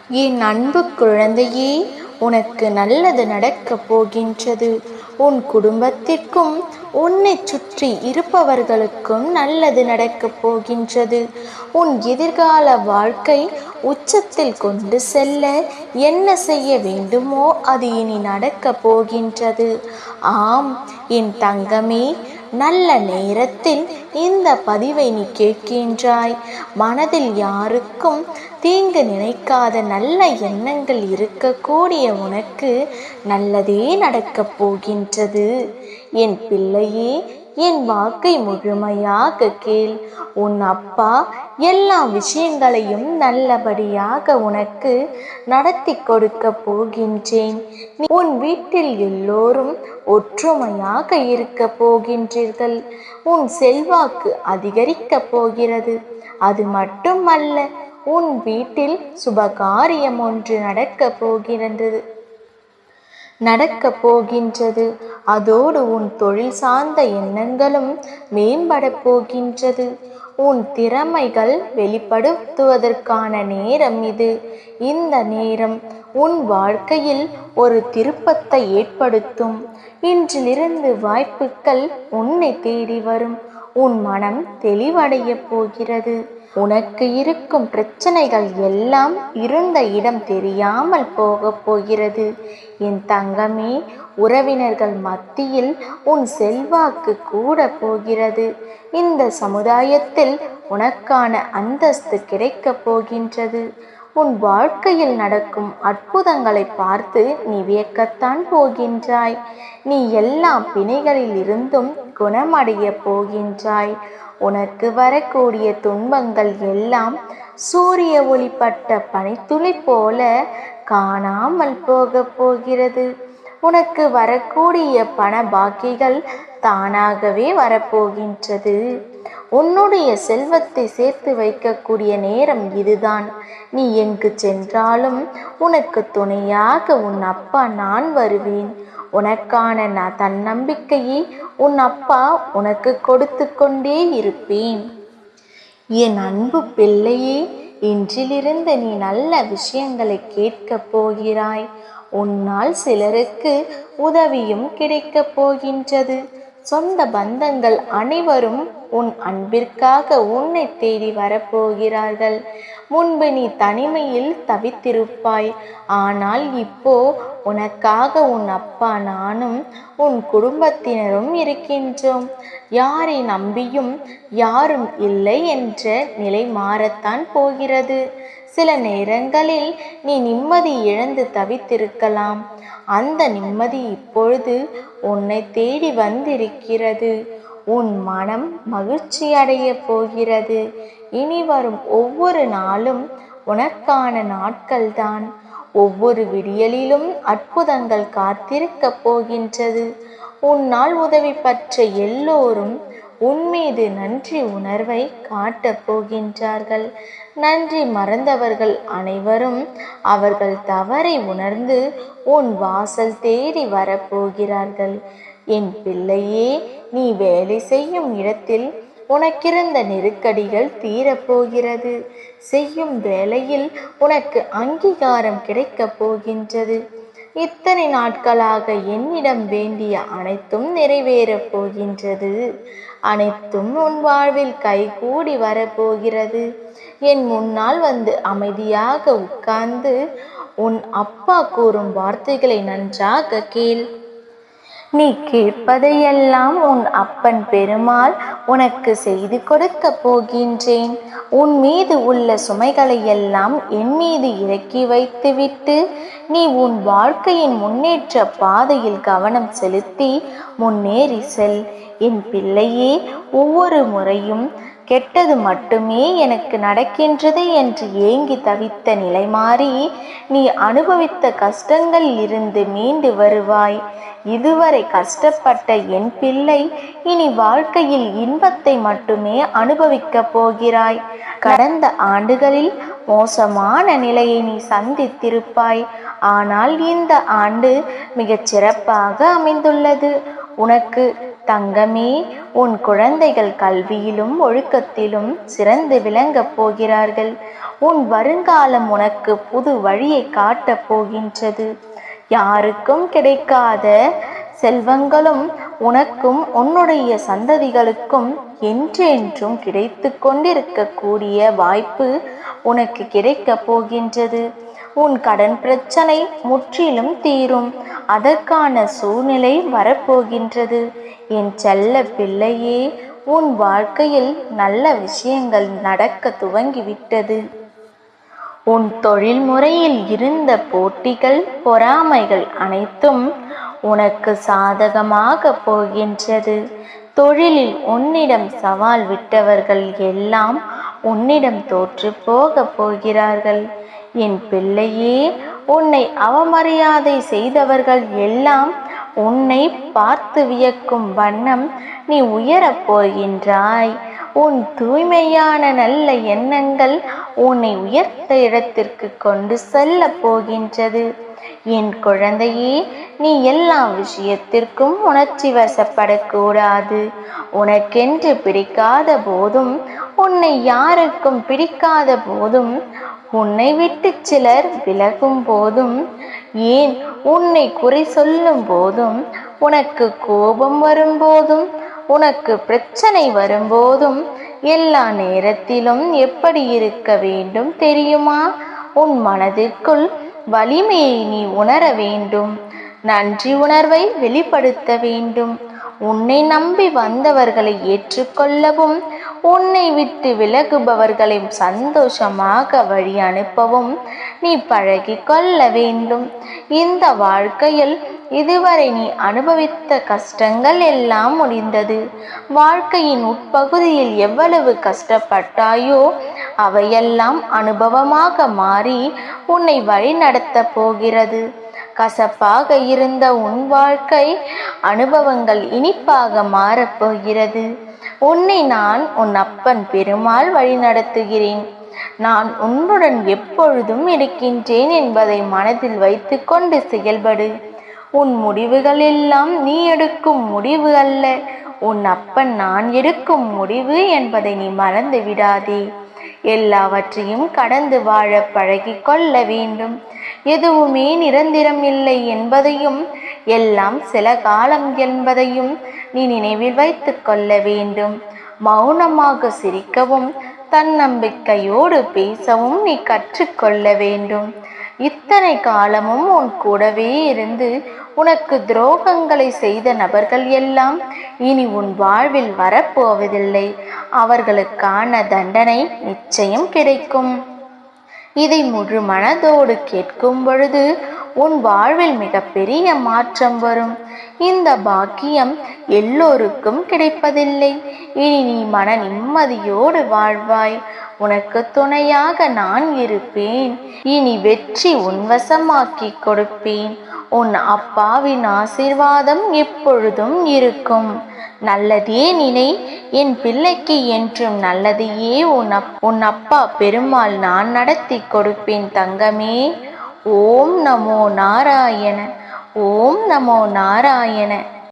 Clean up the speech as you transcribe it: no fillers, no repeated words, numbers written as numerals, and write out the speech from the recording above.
என் அன்பு குழந்தையே, உனக்கு நல்லது நடக்கப் போகின்றது. உன் குடும்பத்திற்கும் உன்னை சுற்றி இருப்பவர்களுக்கும் நல்லது நடக்கப் போகின்றது. உன் எதிர்கால வாழ்க்கை உச்சத்தில் கொண்டு செல்ல என்ன செய்ய வேண்டுமோ அது இனி நடக்கப் போகின்றது. ஆம் என் தங்கமே, நல்ல நேரத்தில் இந்த பதிவை நீ கேட்கின்றாய். மனதில் யாருக்கும் தீங்கு நினைக்காத நல்ல எண்ணங்கள் இருக்கக்கூடிய உனக்கு நல்லதே நடக்கப் போகின்றது. என் பிள்ளையே, என் வாக்கை முழுமையாக கேள். உன் அப்பா எல்லா விஷயங்களையும் நல்லபடியாக உனக்கு நடத்தி கொடுக்க போகின்றேன். உன் வீட்டில் எல்லோரும் ஒற்றுமையாக இருக்க போகின்றீர்கள். உன் செல்வாக்கு அதிகரிக்கப் போகிறது. அது மட்டுமல்ல, உன் வீட்டில் சுபகாரியம் ஒன்று நடக்கப் போகின்றது. அதோடு உன் தொழில் சார்ந்த எண்ணங்களும் மேம்பட போகின்றது. உன் திறமைகள் வெளிப்படுத்துவதற்கான நேரம் இது. இந்த நேரம் உன் வாழ்க்கையில் ஒரு திருப்பத்தை ஏற்படுத்தும். இன்றிலிருந்து வாய்ப்புகள் உன்னை தேடி வரும். உன் மனம் தெளிவடைய போகிறது. உனக்கு இருக்கும் பிரச்சனைகள் எல்லாம் இருந்த இடம் தெரியாமல் போகப் போகிறது. என் தங்கமே, உறவினர்கள் மத்தியில் உன் செல்வாக்கு கூட போகிறது. இந்த சமுதாயத்தில் உனக்கான அந்தஸ்து கிடைக்கப் போகின்றது. உன் வாழ்க்கையில் நடக்கும் அற்புதங்களை பார்த்து நீ வியக்கத்தான் போகின்றாய். நீ எல்லா பிணிகளில் இருந்தும் குணமடைய போகின்றாய். உனக்கு வரக்கூடிய துன்பங்கள் எல்லாம் சூரிய ஒளிப்பட்ட பனித்துளி போல காணாமல் போகப் போகிறது. உனக்கு வரக்கூடிய பண பாக்கிகள் தானாகவே வரப்போகின்றது. உன்னுடைய செல்வத்தை சேர்த்து வைக்கக்கூடிய நேரம் இதுதான். நீ எங்கு சென்றாலும் உனக்கு துணையாக உன் அப்பா நான் வருவேன். உனக்கான தன்னம்பிக்கையை உன் அப்பா உனக்கு கொடுத்து கொண்டே இருப்பேன். என் அன்பு பிள்ளையே, இன்றிலிருந்து நீ நல்ல விஷயங்களை கேட்கப் போகிறாய். உன்னால் சிலருக்கு உதவியும் கிடைக்கப் போகின்றது. சொந்த பந்தங்கள் அனைவரும் உன் அன்பிற்காக உன்னை தேடி வரப்போகிறார்கள். முன்பு நீ தனிமையில் தவித்திருப்பாய். ஆனால் இப்போ உனக்காக உன் அப்பா நானும் உன் குடும்பத்தினரும் இருக்கின்றோம். யாரை நம்பியும் யாரும் இல்லை என்ற நிலை மாறத்தான் போகிறது. சில நேரங்களில் நீ நிம்மதி இழந்து தவித்திருக்கலாம். அந்த நிம்மதி இப்பொழுது உன்னை தேடி வந்திருக்கிறது. உன் மனம் மகிழ்ச்சி அடைய போகிறது. இனி வரும் ஒவ்வொரு நாளும் உனக்கான நாட்கள்தான். ஒவ்வொரு விடியலிலும் அற்புதங்கள் காத்திருக்கப் போகின்றது. உன்னால் உதவி பெற்ற எல்லோரும் உன்மீது நன்றி உணர்வை காட்டப் போகின்றார்கள். நன்றி மறந்தவர்கள் அனைவரும் அவர்கள் தவறை உணர்ந்து உன் வாசல் தேடி வரப்போகிறார்கள். என் பிள்ளையே, நீ வேலை செய்யும் இடத்தில் உனக்கிருந்த நெருக்கடிகள் தீரப்போகிறது. செய்யும் வேலையில் உனக்கு அங்கீகாரம் கிடைக்கப் போகின்றது. இத்தனை நாட்களாக என்னிடம் வேண்டிய அனைத்தும் நிறைவேறப் போகின்றது. அனைத்தும் உன் வாழ்வில் கைகூடி வரப்போகிறது. என் முன்னால் வந்து அமைதியாக உட்கார்ந்து உன் அப்பா கூறும் வார்த்தைகளை நன்றாக கேள். நீ கேட்பதையெல்லாம் உன் அப்பன் பெருமாள் உனக்கு செய்து கொடுக்க போகின்றேன். உன் மீது உள்ள சுமைகளை எல்லாம் என் மீது இறக்கி வைத்துவிட்டு நீ உன் வாழ்க்கையின் முன்னேற்ற பாதையில் கவனம் செலுத்தி முன்னேறி செல். என் பிள்ளையே, ஒவ்வொரு முறையும் கெட்டது மட்டுமே எனக்கு நடக்கின்றது என்று ஏங்கி தவித்த நிலை மாறி நீ அனுபவித்த கஷ்டங்களில் இருந்து மீண்டு வருவாய். இதுவரை கஷ்டப்பட்ட என் பிள்ளை, இனி வாழ்க்கையில் இன்பத்தை மட்டுமே அனுபவிக்கப் போகிறாய். கடந்த ஆண்டுகளில் மோசமான நிலையை நீ சந்தித்திருப்பாய். ஆனால் இந்த ஆண்டு மிகச் சிறப்பாக அமைந்துள்ளது. உனக்கு தங்கமே, உன் குழந்தைகள் கல்வியிலும் ஒழுக்கத்திலும் சிறந்து விளங்கப் போகிறார்கள். உன் வருங்காலம் உனக்கு புது வழியை காட்டப் போகின்றது. யாருக்கும் கிடைக்காத செல்வங்களும் உனக்கும் உன்னுடைய சந்ததிகளுக்கும் என்றென்றும் கிடைத்து கொண்டிருக்கக்கூடிய வாய்ப்பு உனக்கு கிடைக்கப் போகின்றது. உன் கடன் பிரச்சனை முற்றிலும் தீரும். அதற்கான சூழ்நிலை வரப்போகின்றது. என் செல்ல பிள்ளையே, உன் வாழ்க்கையில் நல்ல விஷயங்கள் நடக்க துவங்கிவிட்டது. உன் தொழில் முறையில் இருந்த போட்டிகள், பொறாமைகள் அனைத்தும் உனக்கு சாதகமாக போகின்றது. தொழிலில் உன்னிடம் சவால் விட்டவர்கள் எல்லாம் உன்னிடம் தோற்று போக போகிறார்கள். என் பிள்ளையே, உன்னை அவமரியாதை செய்தவர்கள் எல்லாம் உன்னை பார்த்து வியக்கும் வண்ணம் நீ உயரப் போகின்றாய். உன் தூய்மையான நல்ல எண்ணங்கள் உன்னை உயர்ந்த இடத்திற்கு கொண்டு செல்ல போகின்றது. என் குழந்தையே, நீ எல்லா விஷயத்திற்கும் உணர்ச்சி வசப்படக்கூடாது. உனக்கென்று பிடிக்காத போதும், உன்னை யாருக்கும் பிடிக்காத போதும், உன்னை விட்டு சிலர் விலகும் போதும், ஏன் உன்னை குறை சொல்லும் போதும், உனக்கு கோபம் வரும்போதும், உனக்கு பிரச்சனை வரும்போதும், எல்லா நேரத்திலும் எப்படி இருக்க வேண்டும் தெரியுமா? உன் மனதிற்குள் வலிமையை நீ உணர வேண்டும். நன்றி உணர்வை வெளிப்படுத்த வேண்டும். உன்னை நம்பி வந்தவர்களை ஏற்றுக்கொள்ளவும், உன்னை விட்டு விலகுபவர்களை சந்தோஷமாக வழி அனுப்பவும் நீ பழகி கொள்ள வேண்டும். இந்த வாழ்க்கையில் இதுவரை நீ அனுபவித்த கஷ்டங்கள் எல்லாம் முடிந்தது. வாழ்க்கையின் உட்பகுதியில் எவ்வளவு கஷ்டப்பட்டாயோ அவையெல்லாம் அனுபவமாக மாறி உன்னை வழி நடத்த போகிறது. கசப்பாக இருந்த உன் வாழ்க்கை அனுபவங்கள் இனிப்பாக மாறப்போகிறது. உன்னை நான் உன் அப்பன் பெருமாள் வழி நடத்துகிறேன். நான் உன்னுடன் எப்பொழுதும் இருக்கின்றேன் என்பதை மனதில் வைத்து கொண்டு செயல்படு. உன் முடிவுகள் எல்லாம் நீ எடுக்கும் முடிவு அல்ல, உன் அப்பன் நான் எடுக்கும் முடிவு என்பதை நீ மறந்து விடாதே. எல்லாவற்றையும் கடந்து வாழ பழகி கொள்ள வேண்டும். எதுவுமே நிரந்தரம் இல்லை என்பதையும், எல்லாம் சில காலம் என்பதையும் நீ நினைவில் வைத்து கொள்ள வேண்டும். மௌனமாக சிரிக்கவும், தன்னம்பிக்கையோடு பேசவும் நீ கற்றுக்கொள்ள வேண்டும். இத்தனை காலமும் உன் கூடவே இருந்து உனக்கு துரோகங்களை செய்த நபர்கள் எல்லாம் இனி உன் வாழ்வில் வரப்போவதில்லை. அவர்களுக்கான தண்டனை நிச்சயம் கிடைக்கும். இதை முழு மனதோடு கேட்கும் பொழுது உன் வாழ்வில் மிகப்பெரிய மாற்றம் வரும். இந்த பாக்கியம் எல்லோருக்கும் கிடைப்பதில்லை. இனி நீ மன நிம்மதியோடு வாழ்வாய். உனக்கு துணையாக நான் இருப்பேன். இனி வெற்றி உன்வசமாக்கி கொடுப்பேன். உன் அப்பாவின் ஆசீர்வாதம் எப்பொழுதும் இருக்கும். நல்லதே நினை, என் பிள்ளைக்கு என்றும் நல்லதையே உன் அப்பா பெருமாள் நான் நடத்தி கொடுப்பேன் தங்கமே. ஓம் நமோ நாராயண. ஓம் நமோ நாராயண.